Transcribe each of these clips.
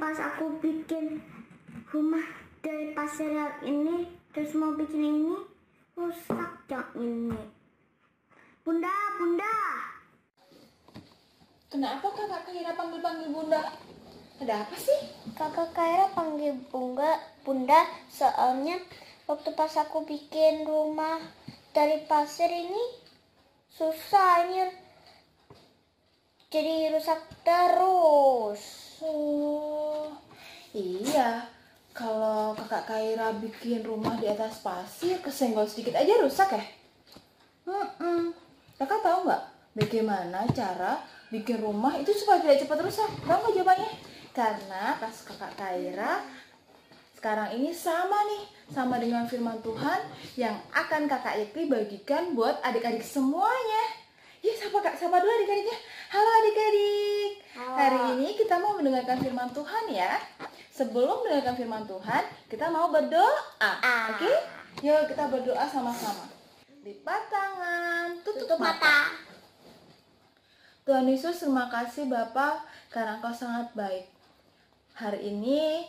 pas aku bikin rumah dari pasir yang ini, terus mau bikin ini, rusak yang ini. Bunda, Bunda. Kenapa Kakak Kaira panggil-panggil Bunda? Ada apa sih? Kakak Kaira panggil Bunda soalnya waktu pas aku bikin rumah dari pasir ini susah, ini jadi rusak terus. Oh, iya. Kalau Kakak Kaira bikin rumah di atas pasir, kesenggol sedikit aja rusak ya? Kakak tahu nggak bagaimana cara bikin rumah itu supaya tidak cepat rusak? Tahu nggak jawabannya? Karena Kakak Kaira sekarang ini sama dengan firman Tuhan yang akan Kakak Yakti bagikan buat adik-adik semuanya. Ya, sapa dulu adik-adiknya. Halo adik-adik. Halo. Hari ini kita mau mendengarkan firman Tuhan ya. Sebelum mendengarkan firman Tuhan, kita mau berdoa. Oke? Yuk kita berdoa sama-sama. Lipat tangan, tutup mata. Tuhan Yesus, terima kasih Bapa karena Engkau sangat baik. Hari ini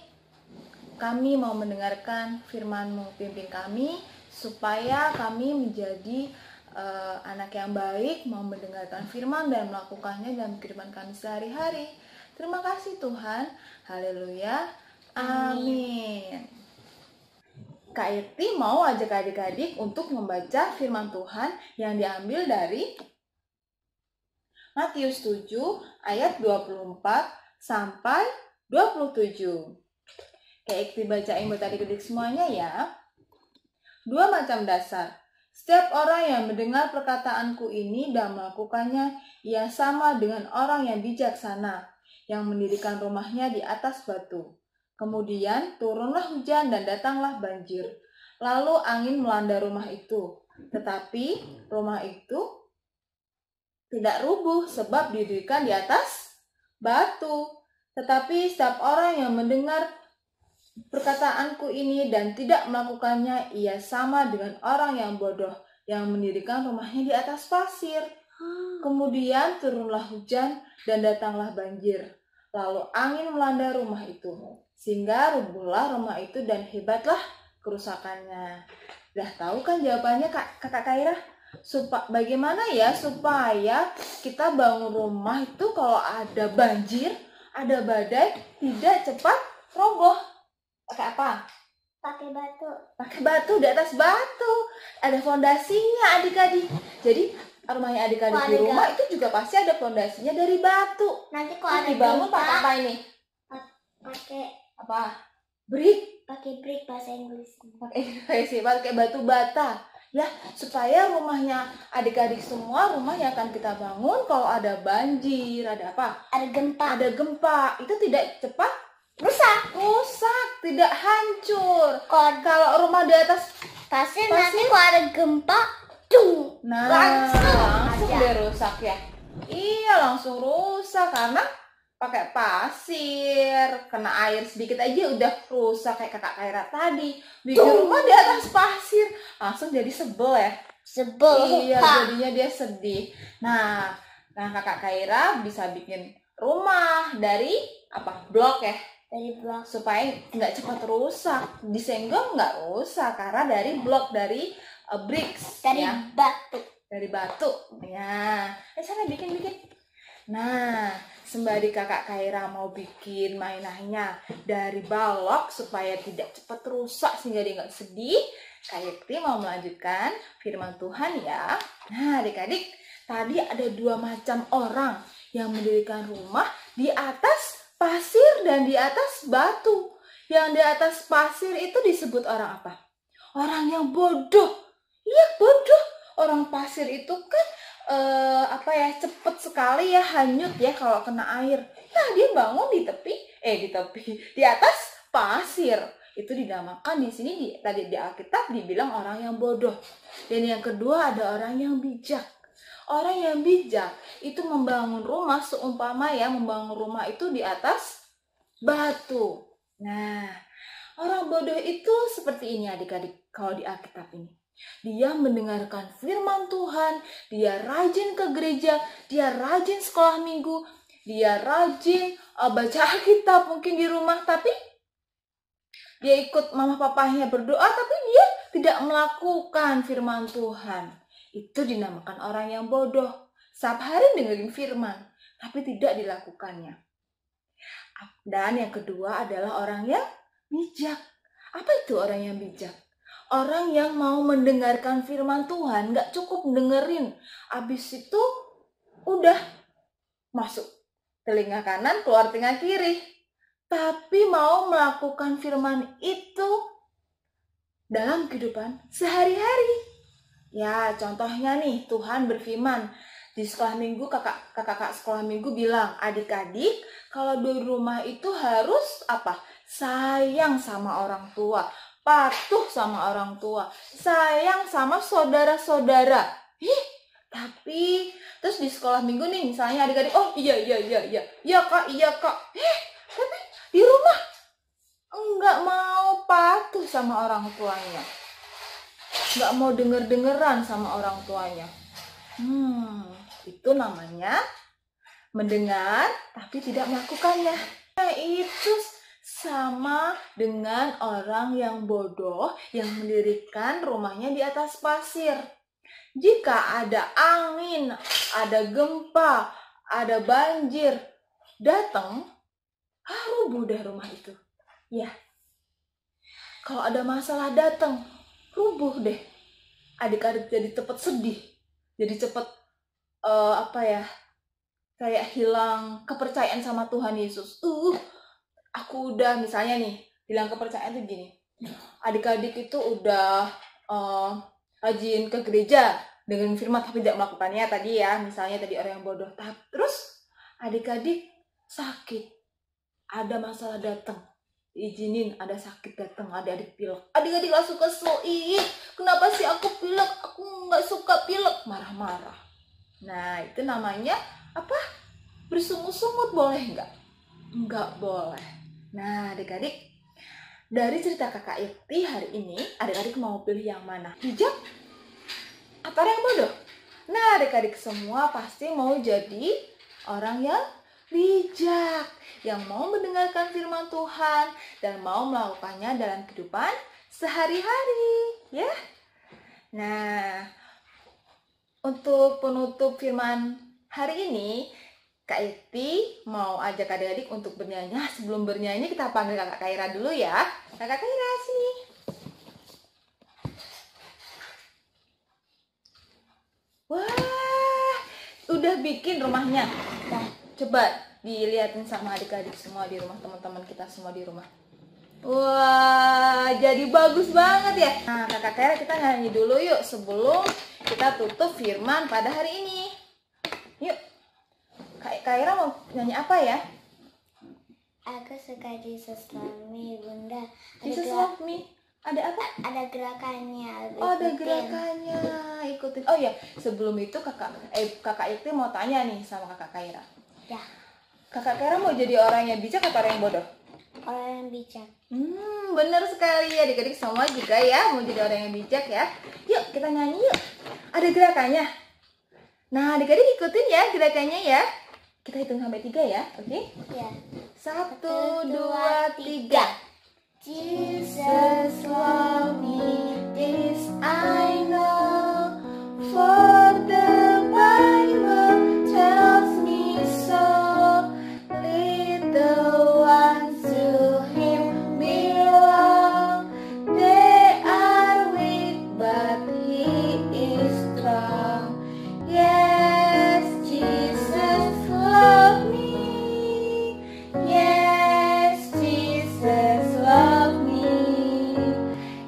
kami mau mendengarkan firman-Mu, pimpin kami supaya kami menjadi anak yang baik, mau mendengarkan firman dan melakukannya dalam kehidupan kami sehari-hari. Terima kasih Tuhan. Haleluya. Amin. Kak Irti mau ajak adik-adik untuk membaca firman Tuhan yang diambil dari Matius 7 ayat 24 sampai 27. Kak Irti bacain buat adik-adik semuanya ya. 2 macam dasar. Setiap orang yang mendengar perkataanku ini dan melakukannya, ia sama dengan orang yang bijaksana, yang mendirikan rumahnya di atas batu. Kemudian turunlah hujan dan datanglah banjir. Lalu angin melanda rumah itu. Tetapi rumah itu tidak rubuh sebab didirikan di atas batu. Tetapi setiap orang yang mendengar perkataanku ini dan tidak melakukannya, ia sama dengan orang yang bodoh yang mendirikan rumahnya di atas pasir. Kemudian turunlah hujan dan datanglah banjir. Lalu angin melanda rumah itu, sehingga rubuhlah rumah itu dan hebatlah kerusakannya. Udah tahu kan jawabannya Kakak Kaira? Bagaimana ya supaya kita bangun rumah itu kalau ada banjir, ada badai, tidak cepat roboh? Pakai apa? Pakai batu. Pakai batu, di atas batu. Ada fondasinya adik-adik. Jadi rumahnya adik-adik di rumah itu juga pasti ada fondasinya dari batu. Nanti kalau ada dibangun pakai apa ini? Pakai Apa? Brick. Pakai brick bahasa Inggris. Pakai batu bata. Ya, supaya rumahnya adik-adik semua, rumah yang akan kita bangun kalau ada banjir, ada apa? Ada gempa. Ada gempa, itu tidak cepat Rusak, tidak hancur. Kalau rumah di atas pasir nanti kalau ada gempa, langsung dia rusak ya. Iya, langsung rusak karena pakai pasir, kena air sedikit aja udah rusak kayak Kakak Kaira tadi. Bikin rumah di atas pasir, langsung jadi sebel ya. Iya, jadinya dia sedih. Nah, Kakak Kaira bisa bikin rumah dari apa? Blok ya. Dari blok supaya nggak cepat rusak, disenggol nggak rusak karena dari blok, dari bricks, dari ya. batu Ya. Sana bikin. Nah, sembari Kakak Kaira mau bikin mainannya dari balok supaya tidak cepat rusak sehingga dia nggak sedih, Kak Yakti mau melanjutkan firman Tuhan ya. Nah, adik-adik, tadi ada 2 macam orang yang mendirikan rumah di atas pasir dan di atas batu. Yang di atas pasir itu disebut orang apa? Orang yang bodoh. Iya, bodoh. Orang pasir itu kan cepet sekali ya hanyut ya kalau kena air. Nah, dia bangun di atas pasir. Itu dinamakan di sini tadi di Alkitab dibilang orang yang bodoh. Dan yang kedua ada orang yang bijak. Orang yang bijak itu membangun rumah seumpama ya membangun rumah itu di atas batu. Nah, orang bodoh itu seperti ini adik-adik kalau di Alkitab ini. Dia mendengarkan firman Tuhan, dia rajin ke gereja, dia rajin sekolah minggu, dia rajin baca Alkitab mungkin di rumah, tapi dia ikut mama papahnya berdoa, tapi dia tidak melakukan firman Tuhan. Itu dinamakan orang yang bodoh. Setiap hari dengerin firman, tapi tidak dilakukannya. Dan yang kedua adalah orang yang bijak. Apa itu orang yang bijak? Orang yang mau mendengarkan firman Tuhan, gak cukup dengerin. Abis itu udah masuk telinga kanan, keluar telinga kiri. Tapi mau melakukan firman itu dalam kehidupan sehari-hari. Ya, contohnya nih, Tuhan berfirman di sekolah minggu, kakak sekolah minggu bilang, adik-adik kalau di rumah itu harus apa? Sayang sama orang tua, patuh sama orang tua, sayang sama saudara-saudara. Tapi terus di sekolah minggu nih misalnya adik-adik, oh iya kak, tapi di rumah enggak mau patuh sama orang tuanya, enggak mau denger-dengeran sama orang tuanya. Itu namanya mendengar tapi tidak melakukannya. Nah, itu sama dengan orang yang bodoh yang mendirikan rumahnya di atas pasir. Jika ada angin, ada gempa, ada banjir datang, rubuh deh rumah itu. Ya, kalau ada masalah datang, rubuh deh. Adik-adik jadi cepat sedih, jadi cepat kayak hilang kepercayaan sama Tuhan Yesus. Aku udah misalnya nih, hilang kepercayaan tuh gini. Adik-adik itu udah rajin ke gereja dengan firman tapi tidak melakukannya tadi ya, misalnya tadi orang yang bodoh. Terus adik-adik sakit, ada masalah datang, izinin ada sakit datang, adik-adik pilek, adik-adik langsung kesel, kenapa sih aku pilek, aku nggak suka pilek, marah-marah. Nah itu namanya apa? Bersungut-sungut boleh nggak? Nggak boleh. Nah adik-adik, dari cerita kakak Ikti hari ini, adik-adik mau pilih yang mana? Bijak atau yang bodoh? Nah adik-adik semua pasti mau jadi orang yang bijak, yang mau mendengarkan firman Tuhan dan mau melakukannya dalam kehidupan sehari-hari, ya. Nah, untuk penutup firman hari ini, Kak Ikti mau ajak adik-adik untuk bernyanyi. Sebelum bernyanyi kita panggil Kakak Kaira dulu ya. Kakak Kaira sini. Wah, udah bikin rumahnya. Nah, coba dilihatin sama adik-adik semua di rumah, teman-teman kita semua di rumah. Wah, jadi bagus banget ya. Nah, Kakak Kaira kita nyanyi dulu yuk sebelum kita tutup firman pada hari ini. Yuk. Kak Kaira mau nyanyi apa ya? Aku suka Jesus Love Me, Bunda. Jesus Love Me. Ada apa? Ada gerakannya. Oh, ada gerakannya. Ikutin. Oh ya, sebelum itu Kakak Ikti mau tanya nih sama Kakak Kaira. Ya. Kakak Kaira mau jadi orang yang bijak atau orang yang bodoh? Orang yang bijak. Bener sekali ya, adik-adik semua juga ya mau jadi orang yang bijak ya. Yuk kita nyanyi yuk. Ada gerakannya. Nah adik-adik ikutin ya gerakannya ya. Kita hitung sampai 3 ya, oke? Ya. 1, 2, 3. Jesus love me, This I know, for the Bible tells me so. Little ones to Him belong. They are weak, but He is strong. Yes, Jesus love me. Yes, Jesus love me.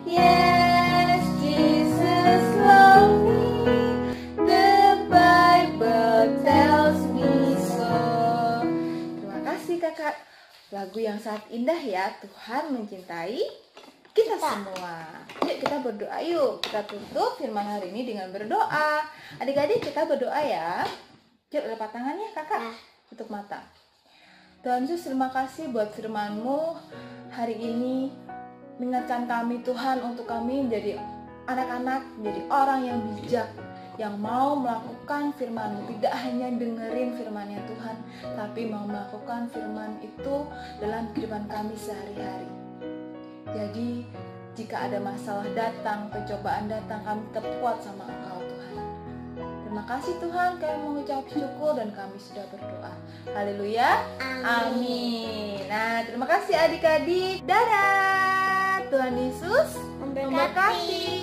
Yes, Jesus love me. The Bible tells me so. Terima kasih kakak. Lagu yang sangat indah ya. Tuhan mencintai kita semua. Yuk kita berdoa yuk. Kita tutup firman hari ini dengan berdoa. Adik-adik kita berdoa ya. Yuk lepas tangannya kakak. Tutup mata. Tuhan Yesus, terima kasih buat firman-Mu hari ini. Mengingatkan kami Tuhan untuk kami menjadi anak-anak, menjadi orang yang bijak, yang mau melakukan firman-Mu, tidak hanya dengerin firman-Nya Tuhan, tapi mau melakukan firman itu dalam kehidupan kami sehari-hari. Jadi jika ada masalah datang, pencobaan datang, kami tetap kuat sama Engkau Tuhan. Terima kasih Tuhan, kami mengucap syukur dan kami sudah berdoa. Haleluya. Amin. Nah, terima kasih adik-adik. Dadah. Tuhan Yesus memberkati.